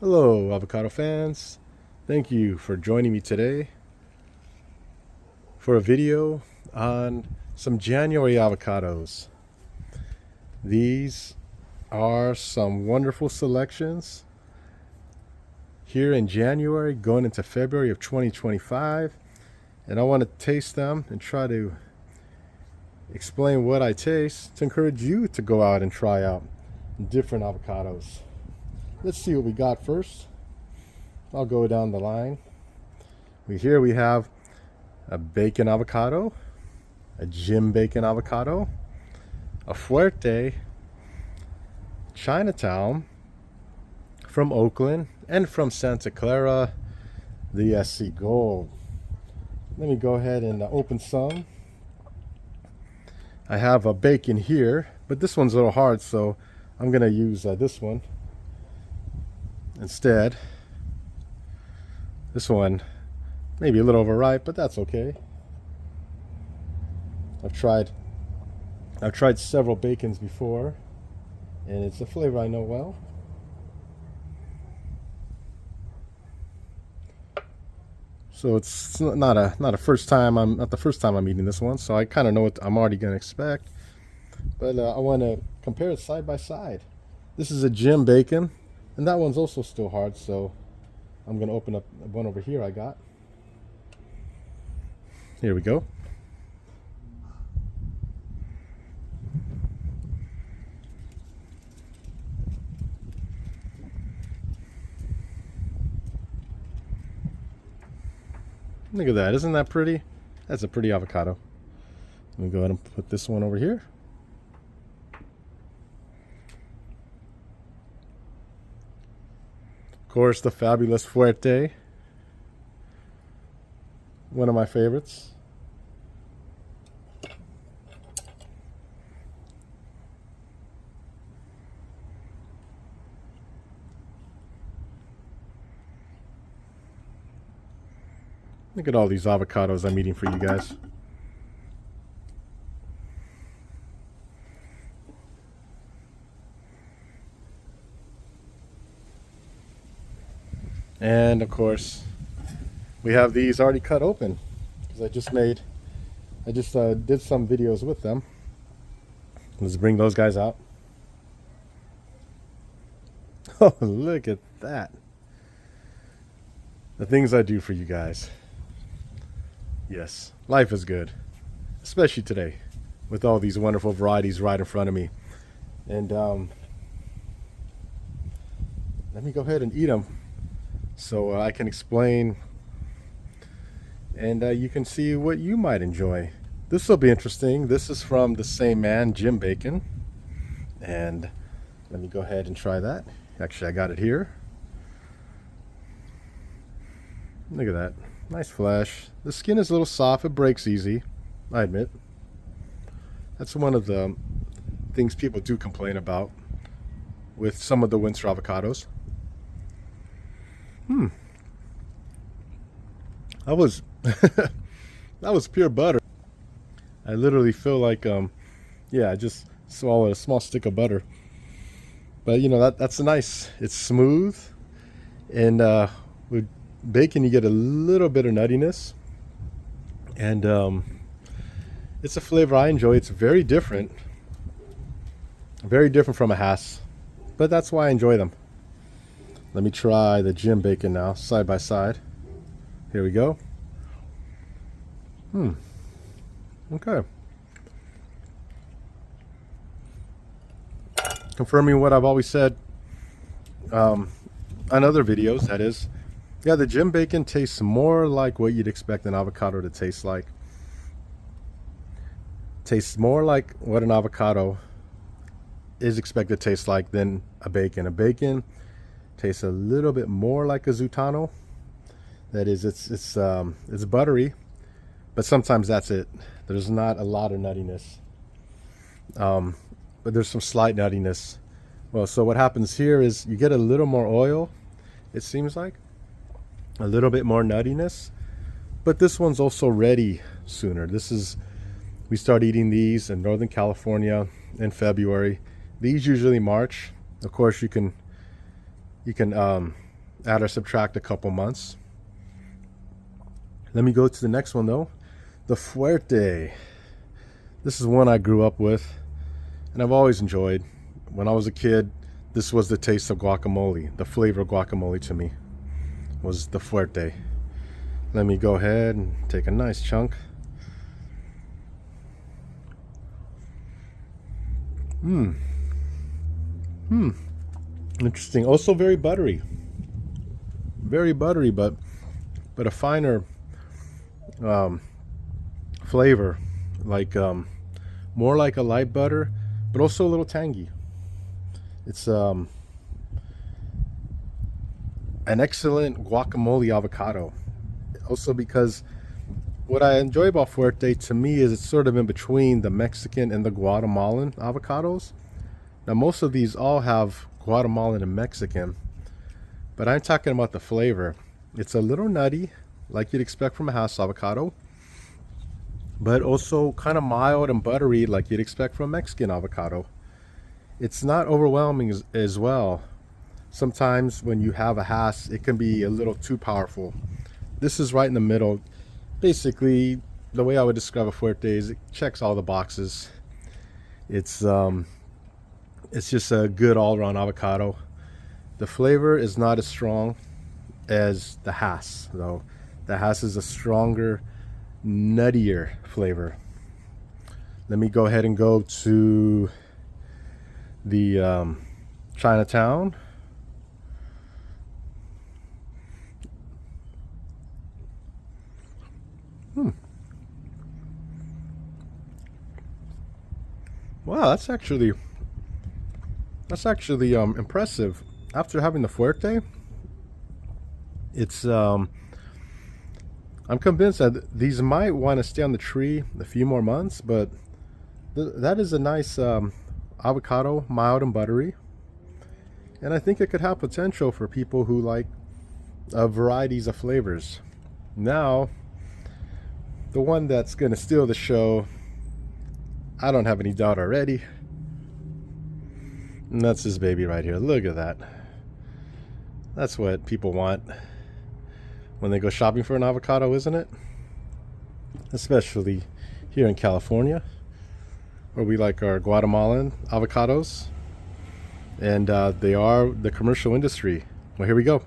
Hello, avocado fans. Thank you for joining me today for a video on some January avocados. These are some wonderful selections here in January going into February of 2025, and I want to taste them and try to explain what I taste to encourage you to go out and try out different avocados. Let's see what we got first. I'll go down the line. Here we have a bacon avocado, a Jim bacon avocado, a Fuerte, Chinatown from Oakland, and from Santa Clara, the SC Gold. Let me go ahead and open some. I have a bacon here, but this one's a little hard, so I'm gonna use this one instead. This one maybe a little overripe, but that's okay. I've tried several bacons before, and it's a flavor I know well. So it's not the first time I'm eating this one, so I kind of know what I'm already gonna expect. But I want to compare it side by side. This is a Jim bacon, and that one's also still hard, so I'm gonna open up one over here I got. Here we go. Look at that, isn't that pretty? That's a pretty avocado. Let me go ahead and put this one over here. Of course, the fabulous Fuerte. One of my favorites. Look at all these avocados I'm eating for you guys. And of course, we have these already cut open because I just did some videos with them. Let's bring those guys out. Oh, look at that. The things I do for you guys. Yes, life is good, especially today with all these wonderful varieties right in front of me. And let me go ahead and eat them so I can explain, and you can see what you might enjoy. This will be interesting. This is from the same man, Jim Bacon, and let me go ahead and try that. Actually, I got it here. Look at that. Nice flesh. The skin is a little soft. It breaks easy, I admit. That's one of the things people do complain about with some of the winter avocados. That was that was pure butter. I literally feel like yeah, I just swallowed a small stick of butter. But you know, that's nice. It's smooth, and with bacon you get a little bit of nuttiness, and it's a flavor I enjoy. It's very different from a Hass, but that's why I enjoy them. Let me try the Jim bacon now, side by side. Here we go. Okay. Confirming what I've always said on other videos, that is, yeah, the Jim bacon tastes more like what you'd expect an avocado to taste like. Tastes more like what an avocado is expected to taste like than a bacon. A bacon tastes a little bit more like a Zutano. That is, it's buttery, but sometimes that's it. There's not a lot of nuttiness, but there's some slight nuttiness. Well, so what happens here is you get a little more oil, it seems like. A little bit more nuttiness, but this one's also ready sooner. We start eating these in Northern California in February. These usually March. Of course, you can add or subtract a couple months. Let me go to the next one though. The Fuerte. This is one I grew up with and I've always enjoyed. When I was a kid, this was the taste of guacamole. The flavor of guacamole to me was the Fuerte. Let me go ahead and take a nice chunk. Interesting. Also very buttery. Very buttery, but a finer flavor, like more like a light butter, but also a little tangy. It's an excellent guacamole avocado. Also because what I enjoy about Fuerte to me is it's sort of in between the Mexican and the Guatemalan avocados. Now most of these all have Guatemalan and Mexican, but I'm talking about the flavor. It's a little nutty, like you'd expect from a Hass avocado, but also kind of mild and buttery, like you'd expect from a Mexican avocado. It's not overwhelming as well. Sometimes when you have a Hass, it can be a little too powerful. This is right in the middle. Basically, the way I would describe a Fuerte is it checks all the boxes. It's just a good all-around avocado. The flavor is not as strong as the Hass, though. The Hass is a stronger, nuttier flavor. Let me go ahead and go to the Chinatown. Wow, that's actually impressive. After having the Fuerte, it's I'm convinced that these might want to stay on the tree a few more months, but that is a nice avocado, mild and buttery, and I think it could have potential for people who like varieties of flavors. Now, the one that's going to steal the show, I don't have any doubt already, and that's this baby right here. Look at that. That's what people want when they go shopping for an avocado, isn't it? Especially here in California, where we like our Guatemalan avocados, and they are the commercial industry. Well, here we go.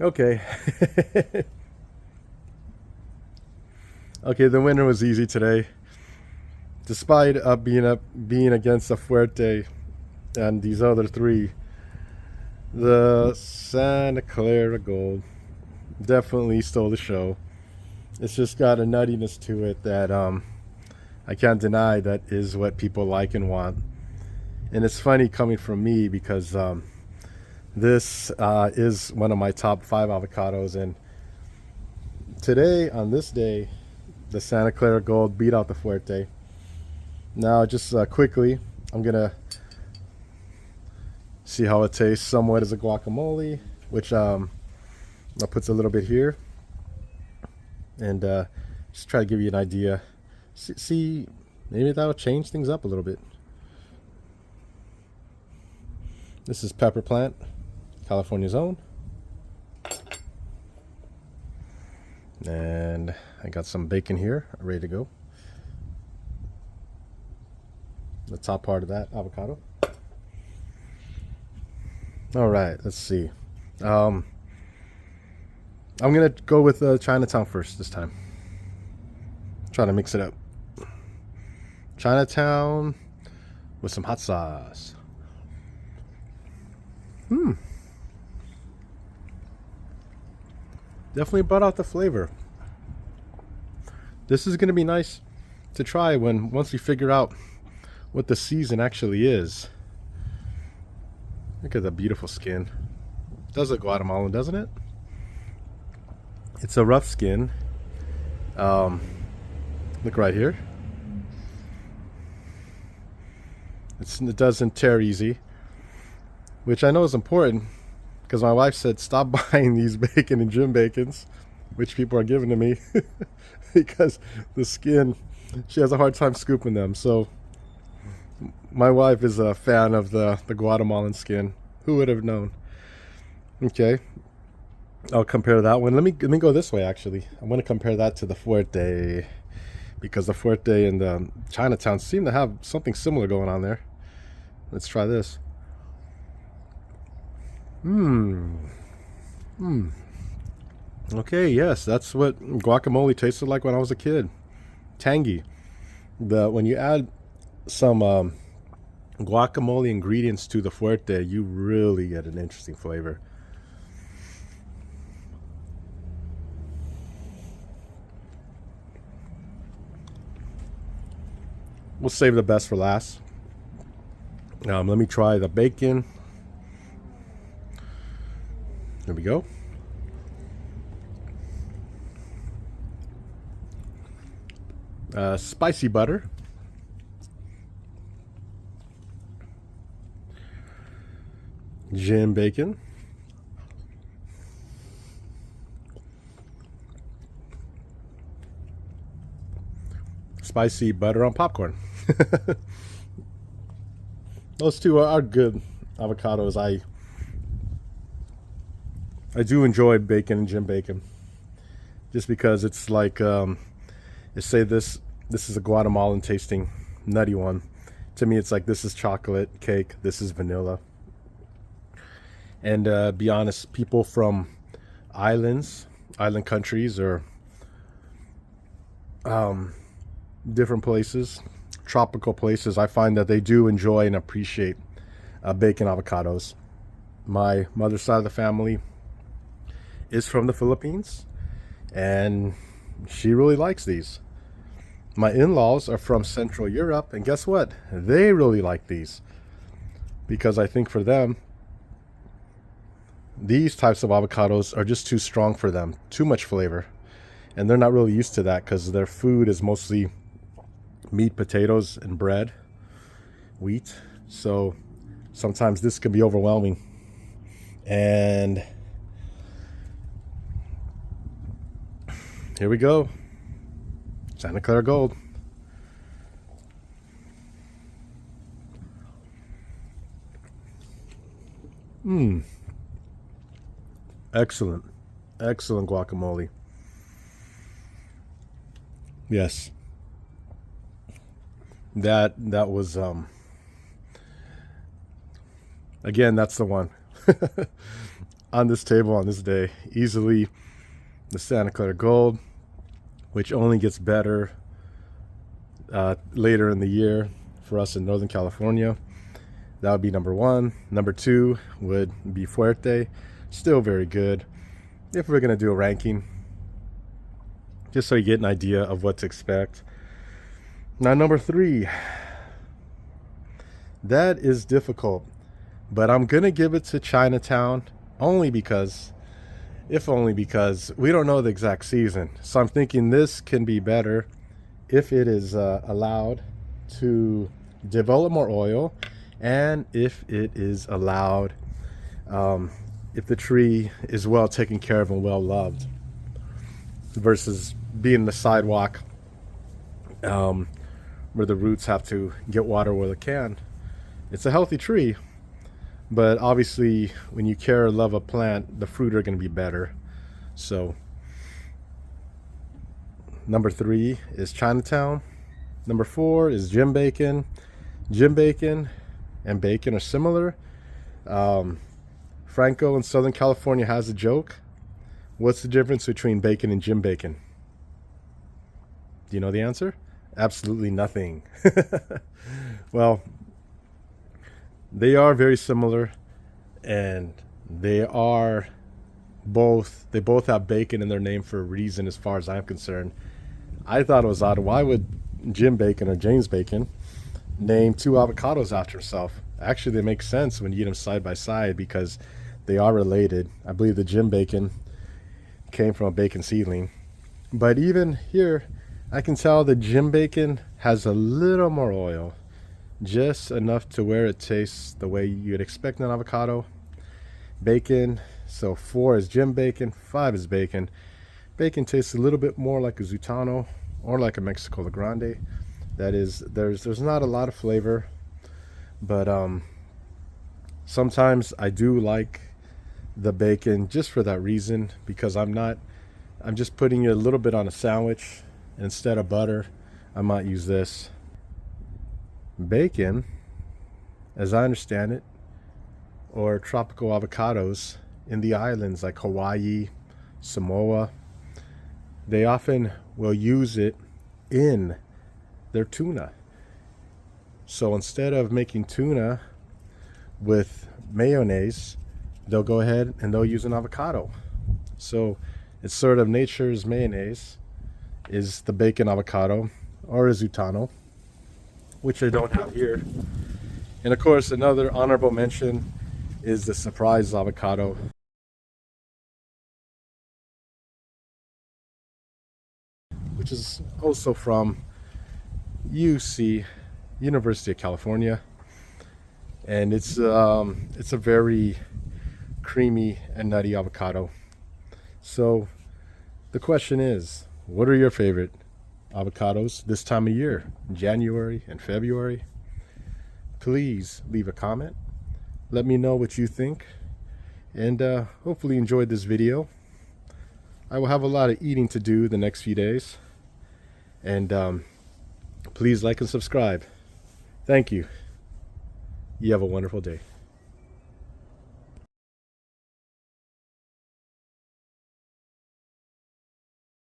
Okay. Okay, the winner was easy today. Despite being against the Fuerte and these other three, the Santa Clara Gold definitely stole the show. It's just got a nuttiness to it that I can't deny that is what people like and want. And it's funny coming from me because this is one of my top 5 avocados, and today, on this day, the Santa Clara Gold beat out the Fuerte. Now, just quickly, I'm gonna see how it tastes somewhat as a guacamole, which I'll put a little bit here, and just try to give you an idea. See, maybe that'll change things up a little bit. This is Pepper Plant, California's own. And I got some bacon here, ready to go. The top part of that avocado. All right, let's see. I'm gonna go with Chinatown first this time. Try to mix it up. Chinatown with some hot sauce. Definitely brought out the flavor. This is going to be nice to try once we figure out what the season actually is. Look at the beautiful skin. It does look Guatemalan, doesn't it? It's a rough skin. Look right here. It doesn't tear easy, which I know is important because my wife said stop buying these bacon and gym bacons which people are giving to me because the skin, she has a hard time scooping them. So my wife is a fan of the Guatemalan skin. Who would have known? Okay, I'll compare that one. Let me go this way. Actually, I'm going to compare that to the Fuerte, because the Fuerte and the Chinatown seem to have something similar going on there. Let's try this. Okay, yes, that's what guacamole tasted like when I was a kid. Tangy. When you add some guacamole ingredients to the Fuerte, you really get an interesting flavor. We'll save the best for last. Let me try the bacon. Here we go. Spicy butter. Gin bacon. Spicy butter on popcorn. Those two are good avocados. I do enjoy bacon and gin bacon, just because it's like say this is a Guatemalan tasting nutty one. To me, it's like this is chocolate cake, this is vanilla. And be honest, people from island countries, or different places, tropical places, I find that they do enjoy and appreciate bacon avocados. My mother's side of the family is from the Philippines, and she really likes these. My in-laws are from Central Europe, and guess what? They really like these, because I think for them, these types of avocados are just too strong for them, too much flavor, and they're not really used to that because their food is mostly meat, potatoes, and bread, wheat. So sometimes this can be overwhelming. And here we go. Santa Clara Gold. Excellent. Excellent guacamole. Yes. That was again, that's the one. On this table on this day, easily the Santa Clara Gold, which only gets better later in the year for us in Northern California. That would be number one. Number two would be Fuerte. Still very good. If we're going to do a ranking, just so you get an idea of what to expect. Now, number three. That is difficult, but I'm going to give it to Chinatown only because we don't know the exact season. So I'm thinking this can be better if it is allowed to develop more oil, and if it is allowed, if the tree is well taken care of and well loved, versus being the sidewalk where the roots have to get water where they can. It's a healthy tree, but obviously when you care or love a plant, the fruit are going to be better. So number three is Chinatown. Number four is gin bacon. Gin bacon and bacon are similar. Franco in Southern California has a joke. What's the difference between bacon and gin bacon? Do you know the answer? Absolutely nothing. Well, they are very similar, and they both have bacon in their name for a reason, as far as I'm concerned. I thought it was odd. Why would Jim Bacon or James Bacon name two avocados after himself? Actually, they make sense when you eat them side by side because they are related. I believe the Jim Bacon came from a bacon seedling. But even here, I can tell the Jim Bacon has a little more oil, just enough to where it tastes the way you'd expect an avocado. Bacon, so 4 is Jim Bacon, 5 is bacon. bacon tastes a little bit more like a Zutano or like a Mexico La Grande. That is, there's not a lot of flavor, but sometimes I do like the bacon just for that reason, because I'm just putting it a little bit on a sandwich. Instead of butter, I might use this. Bacon, as I understand it, or tropical avocados in the islands like Hawaii, Samoa, they often will use it in their tuna. So instead of making tuna with mayonnaise, they'll go ahead and they'll use an avocado. So it's sort of nature's mayonnaise is the bacon avocado, or a Zutano, which I don't have here. And of course, another honorable mention is the surprise avocado, which is also from UC, University of California, and it's a very creamy and nutty avocado. So the question is, what are your favorite avocados this time of year, January and February? Please leave a comment. Let me know what you think, and hopefully you enjoyed this video. I will have a lot of eating to do the next few days, and please like and subscribe. Thank you. You have a wonderful day.